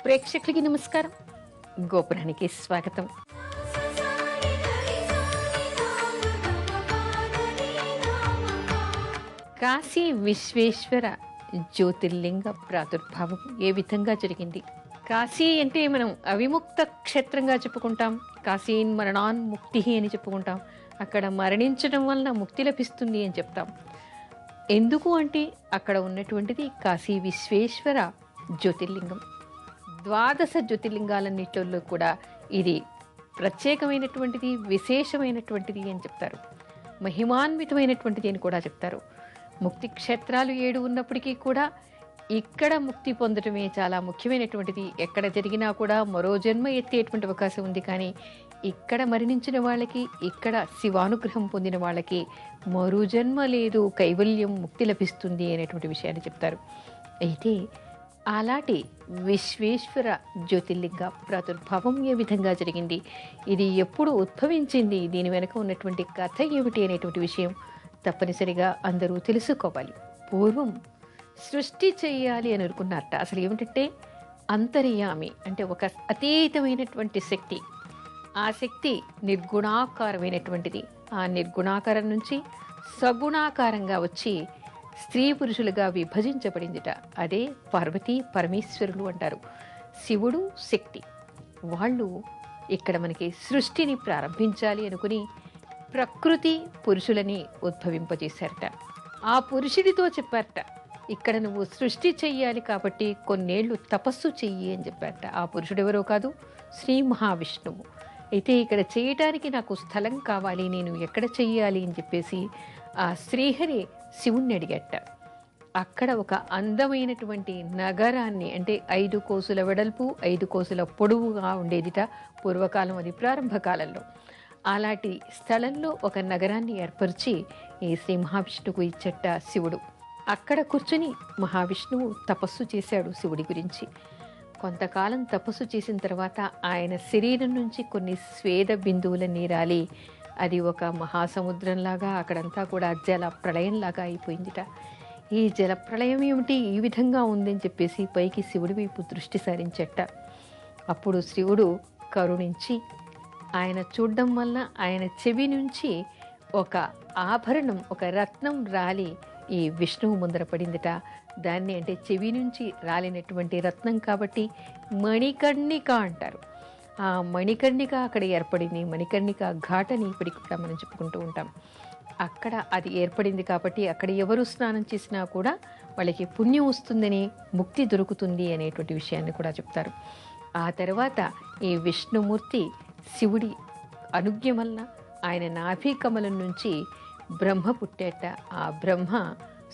ప్రేక్షకులకి నమస్కారం. గోపురానికి స్వాగతం. కాశీ విశ్వేశ్వర జ్యోతిర్లింగ ప్రాదుర్భావం ఏ విధంగా జరిగింది? కాశీ అంటే మనం అవిముక్త క్షేత్రంగా చెప్పుకుంటాం. కాశీన్ మరణాన్ ముక్తి అని చెప్పుకుంటాం. అక్కడ మరణించడం వలన ముక్తి లభిస్తుంది అని చెప్తాం. ఎందుకు అంటే అక్కడ ఉన్నటువంటిది కాశీ విశ్వేశ్వర జ్యోతిర్లింగం. 12 జ్యోతిర్లింగాలన్నిటిలో కూడా ఇది ప్రత్యేకమైనటువంటిది, విశేషమైనటువంటిది అని చెప్తారు. మహిమాన్వితమైనటువంటిది అని కూడా చెప్తారు. ముక్తి క్షేత్రాలు 7 ఉన్నప్పటికీ కూడా ఇక్కడ ముక్తి పొందడమే చాలా ముఖ్యమైనటువంటిది. ఎక్కడ జరిగినా కూడా మరో జన్మ ఎత్తేటువంటి అవకాశం ఉంది. కానీ ఇక్కడ మరణించిన వాళ్ళకి, ఇక్కడ శివానుగ్రహం పొందిన వాళ్ళకి మరో జన్మ లేదు, కైవల్యం, ముక్తి లభిస్తుంది అనేటువంటి విషయాన్ని చెప్తారు. అయితే అలాంటి విశ్వేశ్వర జ్యోతిర్లింగ ప్రాదుర్భావం ఏ విధంగా జరిగింది, ఇది ఎప్పుడు ఉద్భవించింది, దీని వెనుక ఉన్నటువంటి కథ ఏమిటి అనేటువంటి విషయం తప్పనిసరిగా అందరూ తెలుసుకోవాలి. పూర్వం సృష్టి చేయాలి అని అనుకున్నారట. అసలు ఏమిటంటే అంతర్యామి అంటే ఒక అతీతమైనటువంటి శక్తి. ఆ శక్తి నిర్గుణాకారమైనటువంటిది. ఆ నిర్గుణాకారం నుంచి సగుణాకారంగా వచ్చి స్త్రీ పురుషులుగా విభజించబడిందిట. అదే పార్వతీ పరమేశ్వరులు అంటారు. శివుడు, శక్తి వాళ్ళు ఇక్కడ మనకి సృష్టిని ప్రారంభించాలి అనుకుని ప్రకృతి పురుషులని ఉద్భవింపజేశారట. ఆ పురుషుడితో చెప్పారట, ఇక్కడ నువ్వు సృష్టి చెయ్యాలి కాబట్టి కొన్నేళ్లు తపస్సు చెయ్యి అని చెప్పారట. ఆ పురుషుడు ఎవరో కాదు, శ్రీ మహావిష్ణువు. అయితే ఇక్కడ చేయటానికి నాకు స్థలం కావాలి, నేను ఎక్కడ చెయ్యాలి అని చెప్పేసి ఆ శ్రీహరి శివుణ్ణి అడిగట. అక్కడ ఒక అందమైనటువంటి నగరాన్ని, అంటే 5 కోసుల వెడల్పు 5 కోసుల పొడవుగా ఉండేదిట పూర్వకాలం, అది ప్రారంభకాలంలో. అలాంటి స్థలంలో ఒక నగరాన్ని ఏర్పరిచి ఈ శ్రీ మహావిష్ణువుకు ఇచ్చట శివుడు. అక్కడ కూర్చుని మహావిష్ణువు తపస్సు చేశాడు శివుడి గురించి. కొంతకాలం తపస్సు చేసిన తర్వాత ఆయన శరీరం నుంచి కొన్ని స్వేద బిందువుల నీరాలి అది ఒక మహాసముద్రంలాగా అక్కడంతా కూడా జల ప్రళయంలాగా అయిపోయిందిట. ఈ జల ప్రళయం ఏమిటి ఈ విధంగా ఉందని చెప్పేసి పైకి శివుడి వైపు దృష్టి సారించట. అప్పుడు శివుడు కరుణించి ఆయన చూడడం వల్ల ఆయన చెవి నుంచి ఒక ఆభరణం, ఒక రత్నం రాలి ఈ విష్ణువు ముందర పడిందిట. దాన్ని, అంటే చెవి నుంచి రాలినటువంటి రత్నం కాబట్టి మణికర్ణిక అంటారు. ఆ మణికర్ణిక అక్కడ ఏర్పడింది. మణికర్ణిక ఘాటని ఇప్పటికి కూడా మనం చెప్పుకుంటూ ఉంటాం. అక్కడ అది ఏర్పడింది కాబట్టి అక్కడ ఎవరు స్నానం చేసినా కూడా వాళ్ళకి పుణ్యం వస్తుందని, ముక్తి దొరుకుతుంది అనేటువంటి విషయాన్ని కూడా చెప్తారు. ఆ తర్వాత ఈ విష్ణుమూర్తి శివుడి అనుజ్ఞ వలన ఆయన నాభి కమలం నుంచి బ్రహ్మ పుట్టేట. ఆ బ్రహ్మ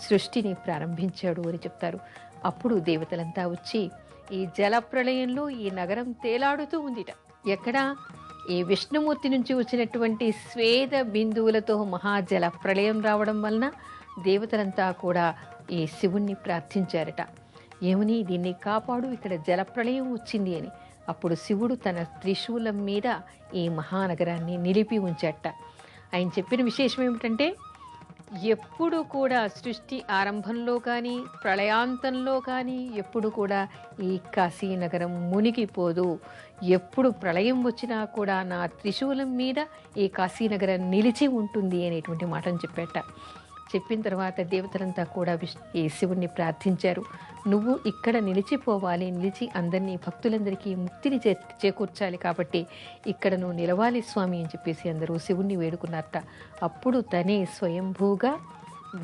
సృష్టిని ప్రారంభించాడు అని చెప్తారు. అప్పుడు దేవతలంతా వచ్చి ఈ జల ప్రళయంలో ఈ నగరం తేలాడుతూ ఉందిట. ఎక్కడ? ఈ విష్ణుమూర్తి నుంచి వచ్చినటువంటి స్వేద బిందువులతో మహాజల ప్రళయం రావడం వలన దేవతలంతా కూడా ఈ శివుణ్ణి ప్రార్థించారట. ఏమని? దీన్ని కాపాడు, ఇక్కడ జల ప్రళయం వచ్చింది అని. అప్పుడు శివుడు తన త్రిశూలం మీద ఈ మహానగరాన్ని నిలిపి ఉంచాట. ఆయన చెప్పిన విశేషం ఏమిటంటే, ఎప్పుడు కూడా సృష్టి ఆరంభంలో కానీ ప్రళయాంతంలో కానీ ఎప్పుడు కూడా ఈ కాశీనగరం మునిగిపోదు. ఎప్పుడు ప్రళయం వచ్చినా కూడా నా త్రిశూలం మీద ఈ కాశీనగరం నిలిచి ఉంటుంది అనేటువంటి మాటను చెప్పేట. చెప్పిన తర్వాత దేవతలంతా కూడా ఈ శివుణ్ణి ప్రార్థించారు. నువ్వు ఇక్కడ నిలిచిపోవాలి, నిలిచి అందరినీ, భక్తులందరికీ ముక్తిని చేకూర్చాలి కాబట్టి ఇక్కడ నువ్వు నిలవాలి స్వామి అని చెప్పేసి అందరూ శివుణ్ణి వేడుకున్నారట. అప్పుడు తనే స్వయంభూగా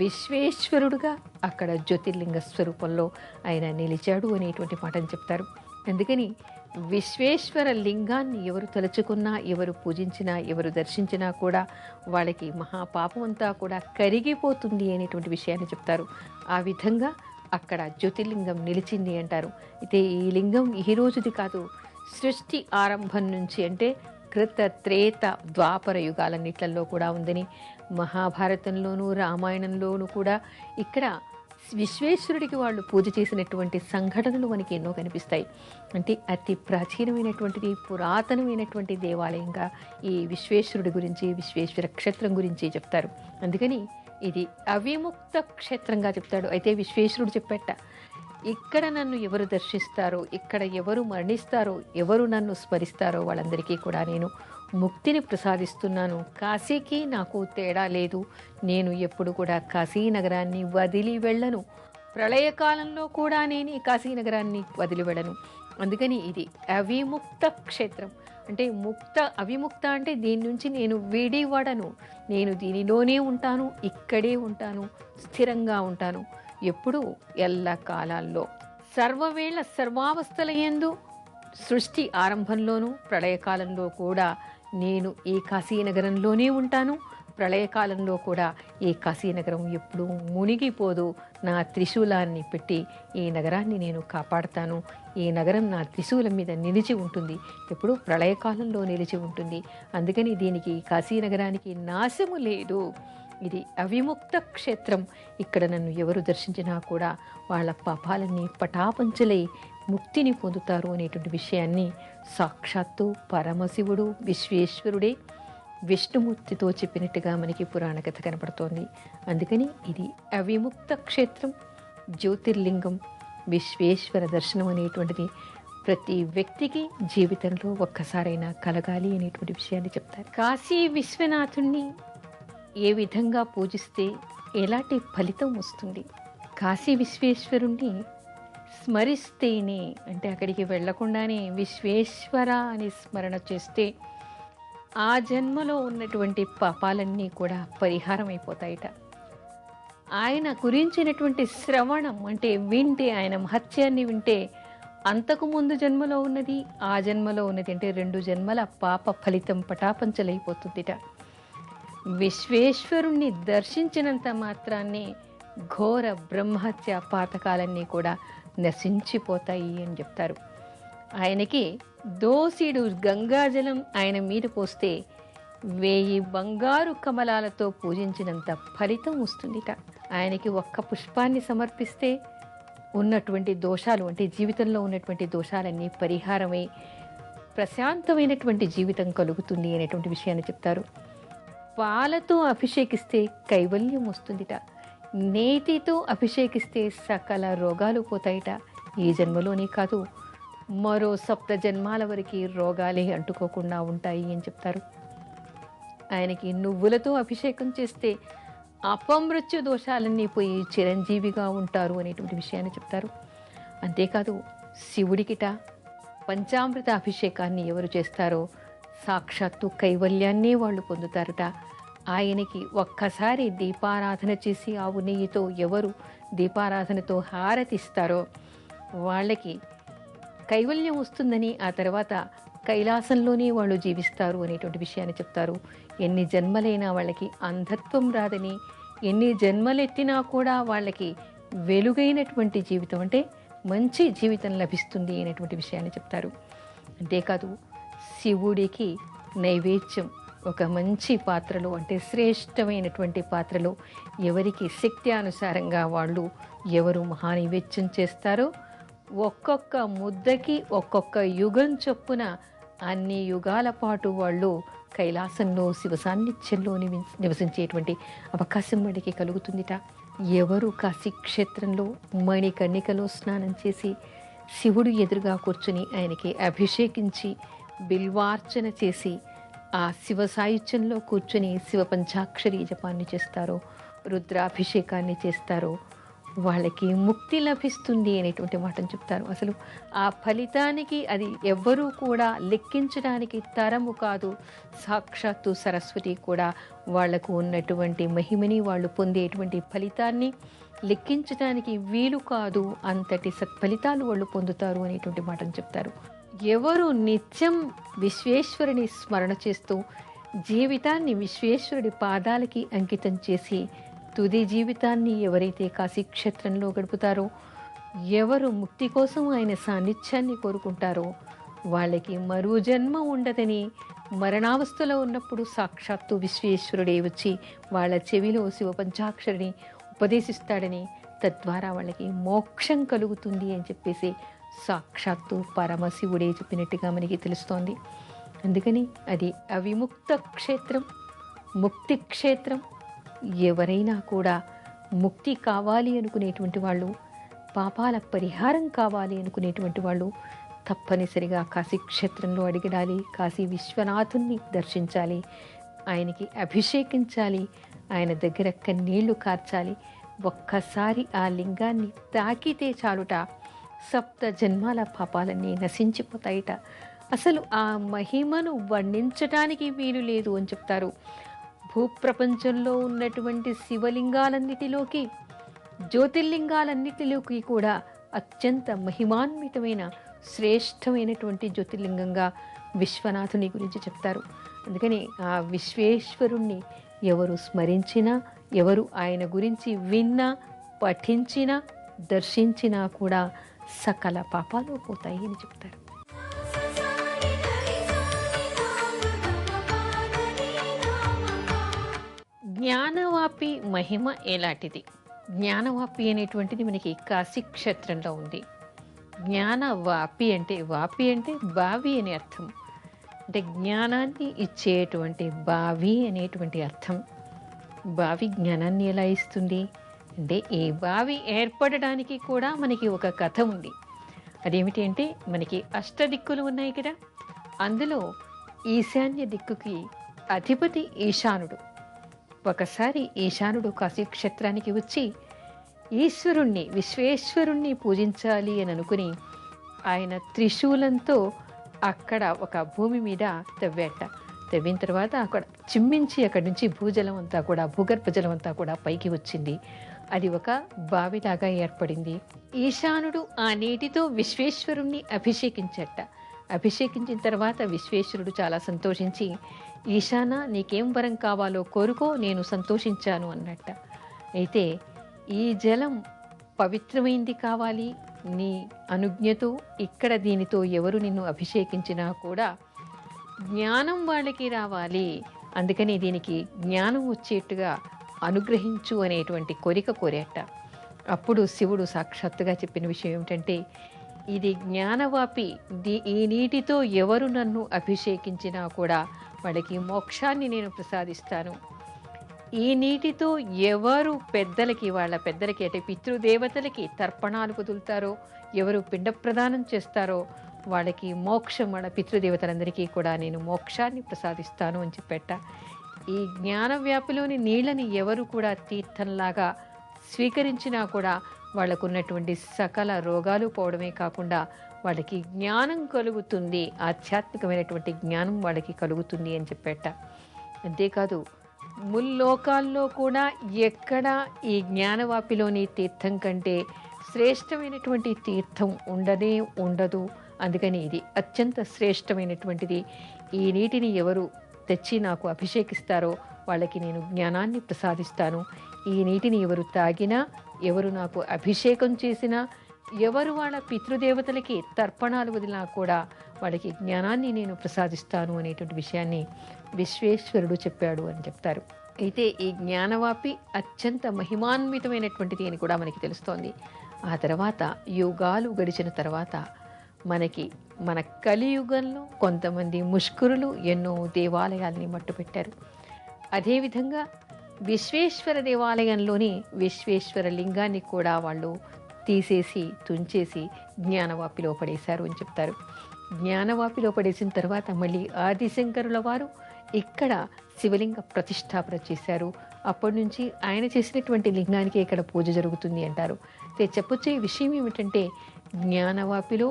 విశ్వేశ్వరుడుగా అక్కడ జ్యోతిర్లింగ స్వరూపంలో ఆయన నిలిచాడు అనేటువంటి మాటను చెప్తారు. అందుకని విశ్వేశ్వర లింగాన్ని ఎవరు తలుచుకున్నా, ఎవరు పూజించినా, ఎవరు దర్శించినా కూడా వాళ్ళకి మహాపాపం అంతా కూడా కరిగిపోతుంది అనేటువంటి విషయాన్ని చెప్తారు. ఆ విధంగా అక్కడ జ్యోతిర్లింగం నిలిచింది అంటారు. అయితే ఈ లింగం ఈ రోజుది కాదు, సృష్టి ఆరంభం నుంచి, అంటే కృత త్రేత ద్వాపర యుగాలన్నిట్లలో కూడా ఉందని, మహాభారతంలోనూ రామాయణంలోనూ కూడా ఇక్కడ విశ్వేశ్వరుడికి వాళ్ళు పూజ చేసినటువంటి సంఘటనలు మనకి ఎన్నో కనిపిస్తాయి. అంటే అతి ప్రాచీనమైనటువంటిది, పురాతనమైనటువంటి దేవాలయంగా ఈ విశ్వేశ్వరుడి గురించి, విశ్వేశ్వర క్షేత్రం గురించి చెప్తారు. అందుకని ఇది అవిముక్త క్షేత్రంగా చెప్తాడు. అయితే విశ్వేశ్వరుడు చెప్పేట ఇక్కడ నన్ను ఎవరు దర్శిస్తారో, ఇక్కడ ఎవరు మరణిస్తారో, ఎవరు నన్ను స్మరిస్తారో వాళ్ళందరికీ కూడా నేను ముక్తిని ప్రసాదిస్తున్నాను. కాశీకి నాకు తేడా లేదు. నేను ఎప్పుడు కూడా కాశీ నగరాన్ని వదిలి వెళ్ళను. ప్రళయకాలంలో కూడా నేను ఈ కాశీ నగరాన్ని వదిలి వెళ్ళను. అందుకని ఇది అవిముక్త క్షేత్రం. అంటే అవిముక్త అంటే దీని నుంచి నేను విడివడను. నేను దీనిలోనే ఉంటాను, ఇక్కడే ఉంటాను, స్థిరంగా ఉంటాను. ఎప్పుడు ఎల్ల కాలాల్లో సర్వవేళ సర్వావస్థల యందు సృష్టి ఆరంభంలోనూ ప్రళయకాలంలో కూడా నేను ఈ కాశీనగరంలోనే ఉంటాను. ప్రళయకాలంలో కూడా ఈ కాశీనగరం ఎప్పుడూ మునిగిపోదు. నా త్రిశూలాన్ని పెట్టి ఈ నగరాన్ని నేను కాపాడతాను. ఈ నగరం నా త్రిశూలం మీద నిలిచి ఉంటుంది, ఎప్పుడు ప్రళయకాలంలో నిలిచి ఉంటుంది. అందుకని దీనికి కాశీనగరానికి నాశము లేదు. ఇది అవిముక్త క్షేత్రం. ఇక్కడ నన్ను ఎవరు దర్శించినా కూడా వాళ్ళ పాపాలన్నీ పటాపంచలై ముక్తిని పొందుతారు అనేటువంటి విషయాన్ని సాక్షాత్తు పరమశివుడు విశ్వేశ్వరుడే విష్ణుమూర్తితో చెప్పినట్టుగా మనకి పురాణ కథ కనపడుతోంది. అందుకని ఇది అవిముక్త క్షేత్రం, జ్యోతిర్లింగం, విశ్వేశ్వర దర్శనం అనేటువంటిది ప్రతి వ్యక్తికి జీవితంలో ఒక్కసారైనా కలగాలి అనేటువంటి విషయాన్ని చెప్తారు. కాశీ విశ్వనాథుణ్ణి ఏ విధంగా పూజిస్తే ఎలాంటి ఫలితం వస్తుంది? కాశీ విశ్వేశ్వరుణ్ణి స్మరిస్తేనే, అంటే అక్కడికి వెళ్లకుండానే విశ్వేశ్వర అని స్మరణ చేస్తే ఆ జన్మలో ఉన్నటువంటి పాపాలన్నీ కూడా పరిహారం అయిపోతాయిట. ఆయన గురించినటువంటి శ్రవణం అంటే వింటే, ఆయన మహత్యాన్ని వింటే అంతకు ముందు జన్మలో ఉన్నది, ఆ జన్మలో ఉన్నది, అంటే 2 జన్మల పాప ఫలితం పటాపంచలైపోతుందిట. విశ్వేశ్వరుణ్ణి దర్శించినంత మాత్రాన్ని ఘోర బ్రహ్మహత్య పాతకాలన్నీ కూడా నశించిపోతాయి అని చెప్తారు. ఆయనకి దోసిడు గంగాజలం ఆయన మీద పోస్తే 1000 బంగారు కమలాలతో పూజించినంత ఫలితం వస్తుందిట. ఆయనకి ఒక్క పుష్పాన్ని సమర్పిస్తే ఉన్నటువంటి దోషాలు, అంటే జీవితంలో ఉన్నటువంటి దోషాలన్నీ పరిహారమై ప్రశాంతమైనటువంటి జీవితం కలుగుతుంది అనేటువంటి విషయాన్ని చెప్తారు. పాలతో అభిషేకిస్తే కైవల్యం వస్తుందిట. నేతితో అభిషేకిస్తే సకల రోగాలు పోతాయిట. ఈ జన్మలోనే కాదు, మరో 7 జన్మాల వరకు రోగాలే అంటుకోకుండా ఉంటాయి అని చెప్తారు. ఆయనకి నువ్వులతో అభిషేకం చేస్తే అపమృత్యు దోషాలన్నీ పోయి చిరంజీవిగా ఉంటారు అనేటువంటి విషయాన్ని చెప్తారు. అంతేకాదు, శివుడికిట పంచామృత అభిషేకాన్ని ఎవరు చేస్తారో సాక్షాత్తు కైవల్యాన్నే వాళ్ళు పొందుతారట. ఆయనకి ఒక్కసారి దీపారాధన చేసి ఆవు నెయ్యితో ఎవరు దీపారాధనతో హారతిస్తారో వాళ్ళకి కైవల్యం వస్తుందని, ఆ తర్వాత కైలాసంలోనే వాళ్ళు జీవిస్తారు అనేటువంటి విషయాన్ని చెప్తారు. ఎన్ని జన్మలైనా వాళ్ళకి అంధత్వం రాదని, ఎన్ని జన్మలెత్తినా కూడా వాళ్ళకి వెలుగైనటువంటి జీవితం, అంటే మంచి జీవితం లభిస్తుంది అనేటువంటి విషయాన్ని చెప్తారు. అంతేకాదు, శివుడికి నైవేద్యం ఒక మంచి పాత్రలో, అంటే శ్రేష్టమైనటువంటి పాత్రలో ఎవరికి శక్తి అనుసారంగా వాళ్ళు ఎవరు మహానైవేద్యం చేస్తారో ఒక్కొక్క ముద్దకి ఒక్కొక్క యుగం చొప్పున అన్ని యుగాల పాటు వాళ్ళు కైలాసంలో శివ సాన్నిధ్యంలో నివసించేటువంటి అవకాశం వాడికి కలుగుతుందిట. ఎవరు కాశీ క్షేత్రంలో మణికర్ణికలో స్నానం చేసి శివుడు ఎదురుగా కూర్చుని ఆయనకి అభిషేకించి బిల్వార్చన చేసి ఆ శివ సాయుధ్యంలో కూర్చుని శివ పంచాక్షరి జపాన్ని చేస్తారో, రుద్రాభిషేకాన్ని చేస్తారో వాళ్ళకి ముక్తి లభిస్తుంది అనేటువంటి మాటను చెప్తారు. అసలు ఆ ఫలితానికి అది ఎవ్వరూ కూడా లెక్కించడానికి తరము కాదు. సాక్షాత్తు సరస్వతి కూడా వాళ్లకు ఉన్నటువంటి మహిమని, వాళ్ళు పొందేటువంటి ఫలితాన్ని లెక్కించడానికి వీలు కాదు. అంతటి సత్ఫలితాలు వాళ్ళు పొందుతారు అనేటువంటి మాటను చెప్తారు. ఎవరు నిత్యం విశ్వేశ్వరుని స్మరణ చేస్తూ జీవితాన్ని విశ్వేశ్వరుడి పాదాలకి అంకితం చేసి తుది జీవితాన్ని ఎవరైతే కాశీక్షేత్రంలో గడుపుతారో, ఎవరు ముక్తి కోసం ఆయన సాన్నిధ్యాన్ని కోరుకుంటారో వాళ్ళకి మరో జన్మ ఉండదని, మరణావస్థలో ఉన్నప్పుడు సాక్షాత్తు విశ్వేశ్వరుడే వచ్చి వాళ్ళ చెవిలో శివ పంచాక్షరిని ఉపదేశిస్తాడని, తద్వారా వాళ్ళకి మోక్షం కలుగుతుంది అని చెప్పేసి సాక్షాత్తు పరమశివుడే చెప్పినట్టుగా మనకి తెలుస్తోంది. అందుకని అది అవిముక్త క్షేత్రం, ముక్తి క్షేత్రం. ఎవరైనా కూడా ముక్తి కావాలి అనుకునేటువంటి వాళ్ళు పాపాల పరిహారం కావాలి అనుకునేటువంటి వాళ్ళు తప్పనిసరిగా కాశీ క్షేత్రంలో అడిగడాలి, కాశీ విశ్వనాథుణ్ణి దర్శించాలి, ఆయనకి అభిషేకించాలి, ఆయన దగ్గర కన్నీళ్లు కార్చాలి. ఒక్కసారి ఆ లింగాన్ని తాకితే చాలుట సప్త జన్మాల పాపాలన్నీ నశించిపోతాయిట. అసలు ఆ మహిమను వర్ణించటానికి వీలు లేదు అని చెప్తారు. భూప్రపంచంలో ఉన్నటువంటి శివలింగాలన్నిటిలోకి, జ్యోతిర్లింగాలన్నిటిలోకి కూడా అత్యంత మహిమాన్వితమైన శ్రేష్టమైనటువంటి జ్యోతిర్లింగంగా విశ్వనాథుని గురించి చెప్తారు. అందుకని ఆ విశ్వేశ్వరుణ్ణి ఎవరు స్మరించినా, ఎవరు ఆయన గురించి విన్నా, పఠించినా, దర్శించినా కూడా సకల పాపాలు పోతాయి అని చెప్తారు. జ్ఞానవాపి మహిమ ఎలాంటిది? జ్ఞానవాపి అనేటువంటిది మనకి కాశీ క్షేత్రంలో ఉంది. జ్ఞానవాపి అంటే, వాపి అంటే బావి అనే అర్థం. అంటే జ్ఞానాన్ని ఇచ్చేటువంటి బావి అనేటువంటి అర్థం. బావి జ్ఞానాన్ని ఎలా ఇస్తుంది అంటే, ఈ బావి ఏర్పడడానికి కూడా మనకి ఒక కథ ఉంది. అదేమిటి అంటే, మనకి అష్టదిక్కులు ఉన్నాయి కదా, అందులో ఈశాన్య దిక్కుకి అధిపతి ఈశానుడు. ఒకసారి ఈశానుడు కాశీ క్షేత్రానికి వచ్చి ఈశ్వరుణ్ణి, విశ్వేశ్వరుణ్ణి పూజించాలి అని అనుకుని ఆయన త్రిశూలంతో అక్కడ ఒక భూమి మీద తవ్వేట. తవ్విన తర్వాత అక్కడ చిమ్మించి అక్కడి నుంచి భూజలం అంతా కూడా, భూగర్భ జలం అంతా కూడా పైకి వచ్చింది. అది ఒక బావిలాగా ఏర్పడింది. ఈశానుడు ఆ నీటితో విశ్వేశ్వరుణ్ణి అభిషేకించట. అభిషేకించిన తర్వాత విశ్వేశ్వరుడు చాలా సంతోషించి, ఈశాన నీకేం వరం కావాలో కోరుకో, నేను సంతోషించాను అన్నట్ట. అయితే ఈ జలం పవిత్రమైంది కావాలి, నీ అనుజ్ఞతో ఇక్కడ దీనితో ఎవరు నిన్ను అభిషేకించినా కూడా జ్ఞానం వాళ్ళకి రావాలి, అందుకని దీనికి జ్ఞానం వచ్చేట్టుగా అనుగ్రహించు అనేటువంటి కోరిక కోరేట. అప్పుడు శివుడు సాక్షాత్తుగా చెప్పిన విషయం ఏమిటంటే, ఇది జ్ఞానవాపి, ఈ నీటితో ఎవరు నన్ను అభిషేకించినా కూడా వాళ్ళకి మోక్షాన్ని నేను ప్రసాదిస్తాను. ఈ నీటితో ఎవరు పెద్దలకి, వాళ్ళ పెద్దలకి అంటే పితృదేవతలకి తర్పణాలు వదులుతారో, ఎవరు పిండ ప్రదానం చేస్తారో వాళ్ళకి మోక్షం, వాళ్ళ పితృదేవతలందరికీ కూడా నేను మోక్షాన్ని ప్రసాదిస్తాను అని చెప్పేట. ఈ జ్ఞాన వ్యాపిలోని నీళ్ళని ఎవరు కూడా తీర్థంలాగా స్వీకరించినా కూడా వాళ్ళకున్నటువంటి సకల రోగాలు పోవడమే కాకుండా వాళ్ళకి జ్ఞానం కలుగుతుంది, ఆధ్యాత్మికమైనటువంటి జ్ఞానం వాళ్ళకి కలుగుతుంది అని చెప్పేట. అంతేకాదు, ముల్లోకాల్లో కూడా ఎక్కడ ఈ జ్ఞానవాపిలోని తీర్థం కంటే శ్రేష్టమైనటువంటి తీర్థం ఉండనే ఉండదు. అందుకని ఇది అత్యంత శ్రేష్టమైనటువంటిది. ఈ నీటిని ఎవరు తెచ్చి నాకు అభిషేకిస్తారో వాళ్ళకి నేను జ్ఞానాన్ని ప్రసాదిస్తాను. ఈ నీటిని ఎవరు తాగినా, ఎవరు నాకు అభిషేకం చేసినా, ఎవరు వాళ్ళ పితృదేవతలకి తర్పణాలు వదిలినా కూడా వాళ్ళకి జ్ఞానాన్ని నేను ప్రసాదిస్తాను అనేటువంటి విషయాన్ని విశ్వేశ్వరుడు చెప్పాడు అని చెప్తారు. అయితే ఈ జ్ఞానవాపి అత్యంత మహిమాన్వితమైనటువంటిది అని కూడా మనకి తెలుస్తోంది. ఆ తర్వాత యుగాలు గడిచిన తర్వాత మన కలియుగంలో కొంతమంది ముష్కరులు ఎన్నో దేవాలయాల్ని మట్టుపెట్టారు. అదేవిధంగా విశ్వేశ్వర దేవాలయంలోని విశ్వేశ్వర లింగాన్ని కూడా వాళ్ళు తీసేసి తుంచేసి జ్ఞానవాపిలో పడేశారు అని చెప్తారు. జ్ఞానవాపిలో పడేసిన తర్వాత మళ్ళీ ఆదిశంకరుల వారు ఇక్కడ శివలింగ ప్రతిష్టాపన చేశారు. అప్పటి నుంచి ఆయన చేసినటువంటి లింగానికి ఇక్కడ పూజ జరుగుతుంది అంటారు. చెప్పొచ్చే విషయం ఏమిటంటే, జ్ఞానవాపిలో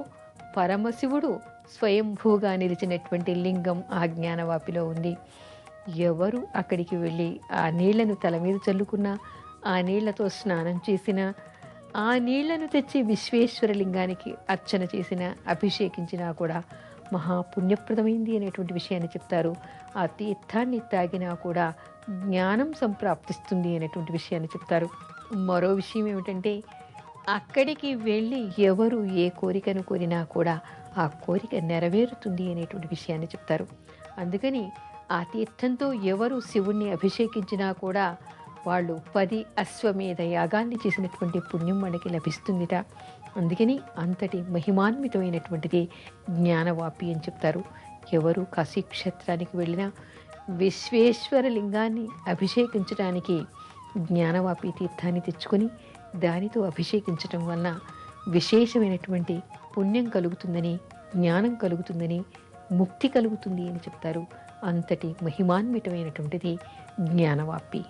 పరమశివుడు స్వయంభూగా నిలిచినటువంటి లింగం ఆ జ్ఞానవాపిలో ఉంది. ఎవరు అక్కడికి వెళ్ళి ఆ నీళ్లను తల మీద చల్లుకున్నా, ఆ నీళ్లతో స్నానం చేసినా, ఆ నీళ్లను తెచ్చి విశ్వేశ్వర లింగానికి అర్చన చేసిన, అభిషేకించినా కూడా మహాపుణ్యప్రదమైంది అనేటువంటి విషయాన్ని చెప్తారు. ఆ తీర్థాన్ని తాగినా కూడా జ్ఞానం సంప్రాప్తిస్తుంది అనేటువంటి విషయాన్ని చెప్తారు. మరో విషయం ఏమిటంటే, అక్కడికి వెళ్ళి ఎవరు ఏ కోరికను కోరినా కూడా ఆ కోరిక నెరవేరుతుంది అనేటువంటి విషయాన్ని చెప్తారు. అందుకని ఆ తీర్థంతో ఎవరు శివుణ్ణి అభిషేకించినా కూడా వాళ్ళు 10 అశ్వమేధ యాగాన్ని చేసినటువంటి పుణ్యం వాళ్ళకి లభిస్తుందిట. అందుకని అంతటి మహిమాన్వితమైనటువంటిది జ్ఞానవాపి అని చెప్తారు. ఎవరు కాశీ క్షేత్రానికి వెళ్ళినా విశ్వేశ్వర లింగాన్ని అభిషేకించడానికి జ్ఞానవాపి తీర్థాన్ని తెచ్చుకొని దానితో అభిషేకించటం వలన విశేషమైనటువంటి పుణ్యం కలుగుతుందని, జ్ఞానం కలుగుతుందని, ముక్తి కలుగుతుంది అని చెప్తారు. అంతటి మహిమాన్వితమైనటువంటిది జ్ఞానవాపి.